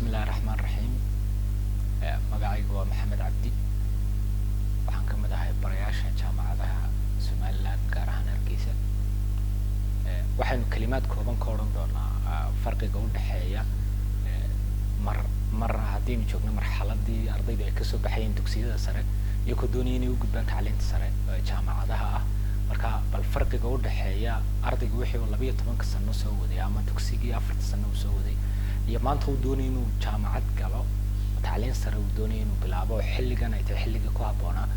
بسم الله الرحمن الرحيم. magacaygu waa maxamed cabdi waxaan ka mid ahay barayaasha jaamacadaha Somaliland gaar ahaan Hargeysa. waxaanu kalimaad kooban ka oran doonaa farqiga u dhaxeeya mar haddii joogno marxaladii ardaydu ay ka soo baxayeen dugsiyada sare iyo ku doonayeen inay u gudbaan tacliinta sare ee jaamacadaha ah. marka bal farqiga u dhaxeeya ardaygu wixii uu 12 sano soo waday ama dugsigii 4 sano uu soo waday iyo maanta uu doonayo inuu jaamacad galo تعليم سر ودوني إنه بلعبه حل جنا يتحل جكوه بونا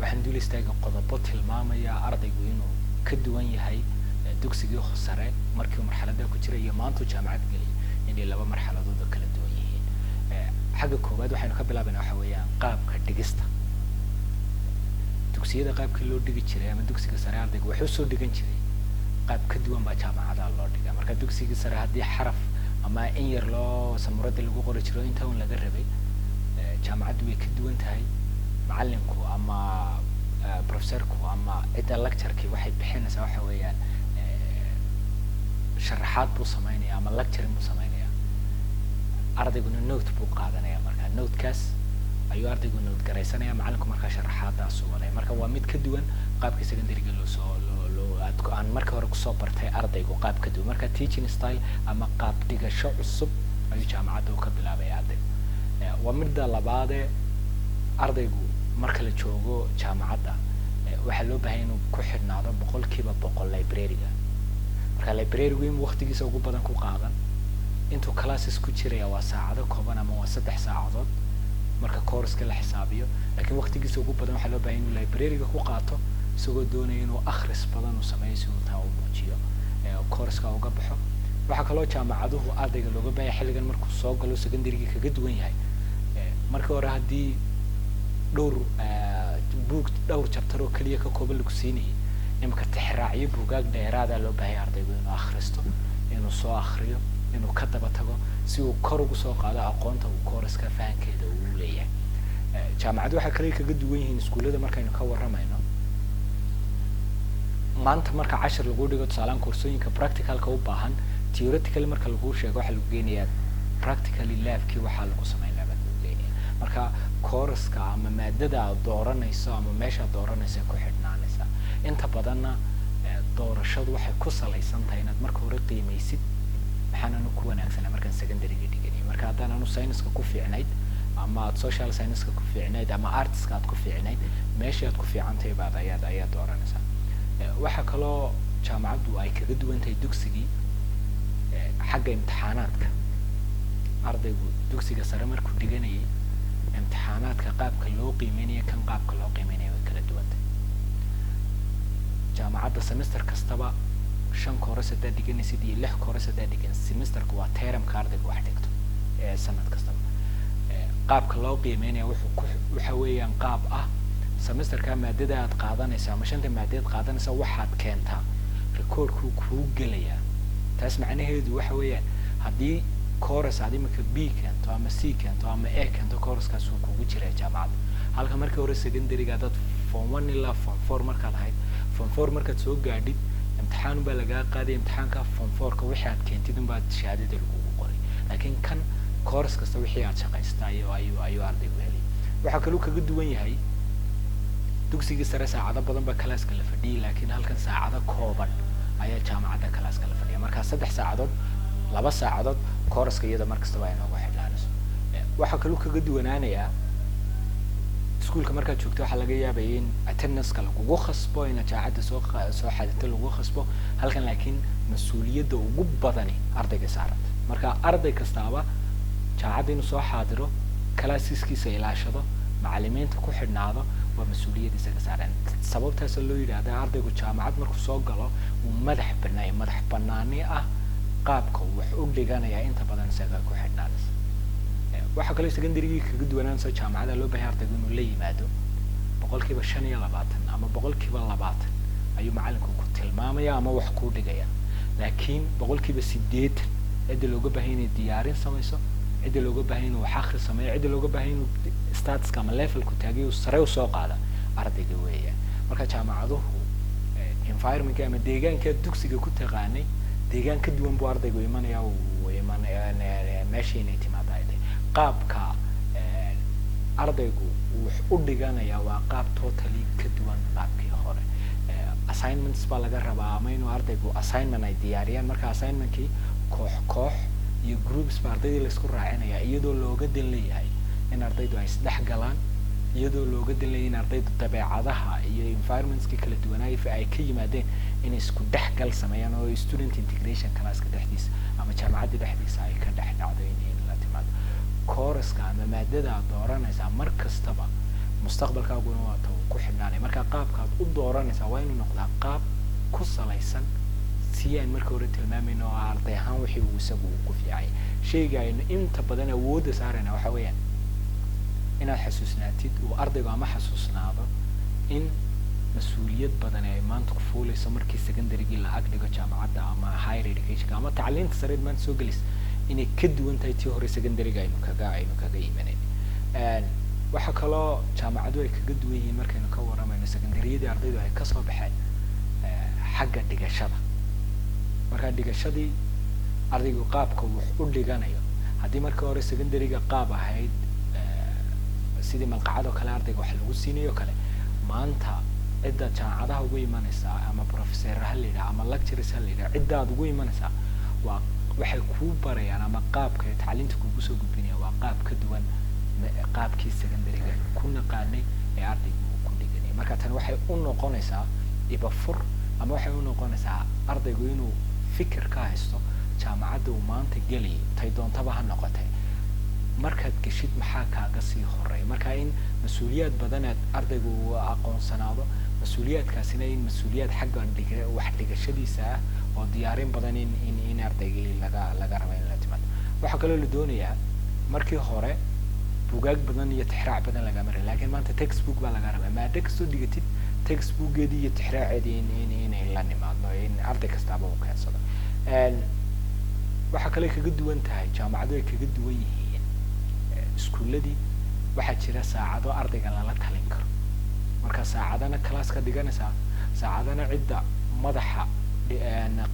وحن دول استاج قضبط الماما يا أرض يقولينه كدوان يهاي دوكس جو خسارة مركب مرحلة ده كتير يمانتو جامعات قلي يعني لو مرحلة ضد كل الدوان يهين حاجة كوباد وحن قبل بنا حويا قاب كدقستا دوكسية ده قاب كله دقي كتير من دوكس كسرة أرض يقول حسوا دقي كتير قاب كدوان بجامعات الله دقي مركب دوكس كسرة هدي حرف أما إنير لا سمرات اللي جوقر كتير إنت هون لجربي جامعة ويكدو انتهي معلمكو اما بروفيسوركو اما اذا لكتشركي واحد بحين سوا حويان شرحات بو سمينيا اما لكتشر بو سمينيا ارضي يقولون نوت بو قادنيا مركا نوت كاس ايو ارضي يقولون نوت قريسانيا معلمكو مركا شرحات داسو ولا مركا واميد كدوان قابكي سكندري قلو سو لو ان مركا ورقو سو برتي ارضي يقول قاب كدو مركا تيجين ستايل اما قاب ديغا شو عصب ايو جامعة وكبلا بيادي ومردا لبعضه أرضيجو مركل تشوجو جامعة وحلو بهينو كحد نعرف بقول كيف بقول لايبراريا مركل لايبراري وين وقت جيس أوجو بدن كو قاعدن أنتو كلاسيس كتير وساعة كوبنا ما وسط ساعات مركل كورس كله حسابيه لكن وقت جيس أوجو بدن حلو بهينو لايبراري كو قاعته سووا دونينو أخرس بدن وسمايسو تاو موجيو كورس كأوجو بحو وحكلو جامعة أرضيج لوجو بهي حلقة مركل صاق لو سكندري كجدوين هاي marka hore hadii buug dhowr chapter oo kaliya ka kooban lagu siinay imka tixraaciyo buugaag dheeraad ah loo baahay ardaygu inuu akhristo inuu soo akhriyo inuu ka daba tago si uu kor ugu soo qaado aqoonta uu kooraska fahankeeda uu leeyahay jaamacadu waxa kaliya kaga duwan yihiin iskuulada markaynu ka waramayno maanta marka 10 lagu dhigo tusaalaan koorsooyinka practicalka u baahan theoretical marka lagu sheego waxa lagu geenayaa practically lab-kii waxa lagu sameeyaa marka kooraska ama maadada dooranayso ama meesha dooranayso ku xidhnaanaysa inta badanna doorashadu waxay ku salaysan tahay inaad marka hore qiimeysid maxaanu ku wanaagsanaa markaan secondary dhiganay marka hadaan aanu science-ka ku fiicnayd ama social science-ka ku fiicnayd ama arts-ka aad ku fiicnayd meesha aad ku fiicantahay baad ayaa dooranaysaa waxa kale oo jaamacadu ay kaga duwan tahay dugsigii xagga imtixaanaadka ardaygu dugsiga sare markuu dhiganayay امتحانات كقاب كلو قيمينية كان قاب كلو قيمينية وكلا دوات جامعة السمستر كستبا شن كورس دادي جن سيدي لح كورس دادي جن سمستر كوا تيرم كاردك واحدكتو سنة كستبا قاب كلو قيمينية وحويا قاب سمستر كان مادة قادنا يسا مش أنت مادة قادنا يسا واحد كانتها ريكورد كو جليا تسمع إنه هيد وحويا هدي كورس عادي ممكن بي كانتو أما سي كانتو أما إيه كانتو كورس كاسو كوجي رأي جامعة هالك مركز ورا سكندري قاعدة فون 1 إلا فون 4 مركز هاي فون 4 مركز سوق قاعدين امتحان بلقى قاعد امتحان كفون 4 كوحيات كنتي دم بعد شهادة القوري لكن كان كورس كاستوي حيات شقة استايو أيو أرضي وهلي وحكلوك قد وين هاي دوكسي سر ساعة بدن بكلاس كله فدي لكن هالك ساعة كوبن أي جامعة كلاس كله فدي مركز 3 ساعات 2 ساعات كورس كيدا مركز تبعي إنه واحد لانس وحكلوك قد ونانيا سكول كمركز شوكتو حلقة بين attendance كلا جو خصبو إن جاعد سو حدث له جو خصبو هل كان لكن مسؤولية دو بدني أرضك سارت مركز أرضك استوى جاعد إنه سو حاضره كلاسيس كي سيلاشده معلمين تكو حدنا ومسؤولية دي سكسارن سبب تسلو يرادا أرضك وجامعات مركز سو قلا ومدح بناني قابك وحقوق لقانا أنت بدن ساقا كو حدنانس waxa kale secondary ka gudwanaan soo jaamacada loo baahay ardaygu inuu la yimaado boqolkiiba 25 ama boqolkiiba 20 ayuu macalinku ku tilmaamaya ama wax ku dhigaya laakiin boqolkiiba 80 cid looga baahay inay diyaarin samayso cid looga baahay inuu wax akhri sameeyo cid looga baahay inuu status kama level ku taagiyo sare u soo qaada ardayga weeyaa marka jaamacaduhu environment ama deegaanka dugsiga ku taqaanay deegaan ka duwan buu ardaygu imanaya oo meeshii inay timaado qaabka ardaygu wax u dhiganaya waa qaab totally ka duwan qaabkii hore. Assignments baa laga rabaa ama inuu ardaygu assignment ay diyaariyaan. Marka assignmentkii koox iyo groups baa ardaydii la isku raacinaya iyadoo looga dan leeyahay in ardaydu ay isdhex galaan, iyadoo looga dan leeyahay in ardaydu dabeecadaha iyo environmentskii kala duwanaayo ay ka yimaadeen in isku dhexgal sameeyaan oo student integration classka dhexdiisa ama jaamacadda dhexdiisa ay ka dhex dhacdo in la timaado. Course-ka ama maadada aad dooranaysaa mar kastaba mustaqbalkaaguna waa ta ku xidhnaanay. Marka qaabka aad u dooranaysaa waa inuu noqdaa qaab ku salaysan si aan marka hore tilmaamayno oo arday ahaan wixii uu isagu ku fiicay. Shayga aynu inta badan awoodda saarayna waxa weeyaan inaad xasuusnaatid oo ardaygu ama xasuusnaado in mas-uuliyad badan ay maanta ku fuulayso markii secondarygii la ag dhigo jaamacadda ama higher education ama tacliinta sare maanta soo gelis inay ka duwan tahay tii hore secondaryga aynu kaga imanayn. Waxa kaloo jaamacadu ay kaga duwan yihiin markaynu ka waramayno secondaryadii ardaydu ay kasoo baxeen xagga dhigashada. Marka dhigashadii ardaygu qaabka wax u dhiganayo haddii marka hore secondaryga qaab ahayd sidii malqacado kale ardayga wax lagu siinayo kale, maanta cidda jaamacadaha ugu imanaysaa ama professor ha la yidhaha ama lecturers ha la yidhaha cidda aad ugu imanaysaa waa waxay kuu barayaan ama qaabka tacliinta kugu soo gudbinaya waa qaab ka duwan qaabkii secondaryga ku naqaanay ee ardaygu ku dhiganay. Marka tan waxay u noqonaysaa ibafur ama waxay u noqonaysaa ardaygu inuu fikir ka haysto jaamacadda uu maanta geliyay tay doontaba ha noqotay markaad geshid maxaa kaaga sii horeeya. Marka in mas-uuliyaad badan aad ardaygu aqoonsanaado, mas-uuliyaadkaasina in mas-uuliyaad xagga wax dhigashadiisa ah oo diyaarin badan in ardaygii laga raba in la timaado. Waxaa kaloo la doonayaa markii hore bugaag badan iyo tixraac badan laga maray, laakiin maanta textbook baa laga rabaa. maada kastoo dhigatid textbookgeedii iyo tixraaceedii inay la nimaadno in arday kastaaba uu keensado. waxaa kale kaga duwan tahay jaamacadu ay kaga duwan yihiin iskuuladii. waxaa jira saacado ardayga lala talin karo. marka saacadana classka dhiganaysaa, saacadana cidda madaxa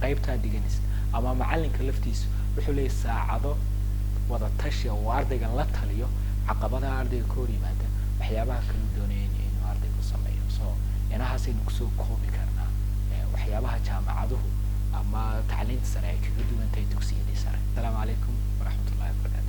qaybtaa dhiganaysa ama macalinka laftiisa wuxuu leeyahay saacado wada tashi oo ardayga la taliyo caqabadaha ardayga ka hor yimaada, waxyaabaha kala doonaya inuu ardaygu sameeyo. inahaasaynu kusoo koobi karnaa waxyaabaha jaamacaduhu ama tacliinta sare ay kaga duwan tahay dugsiyadii sare. Asalaamu calaykum waraxmatullahi wabarakatu.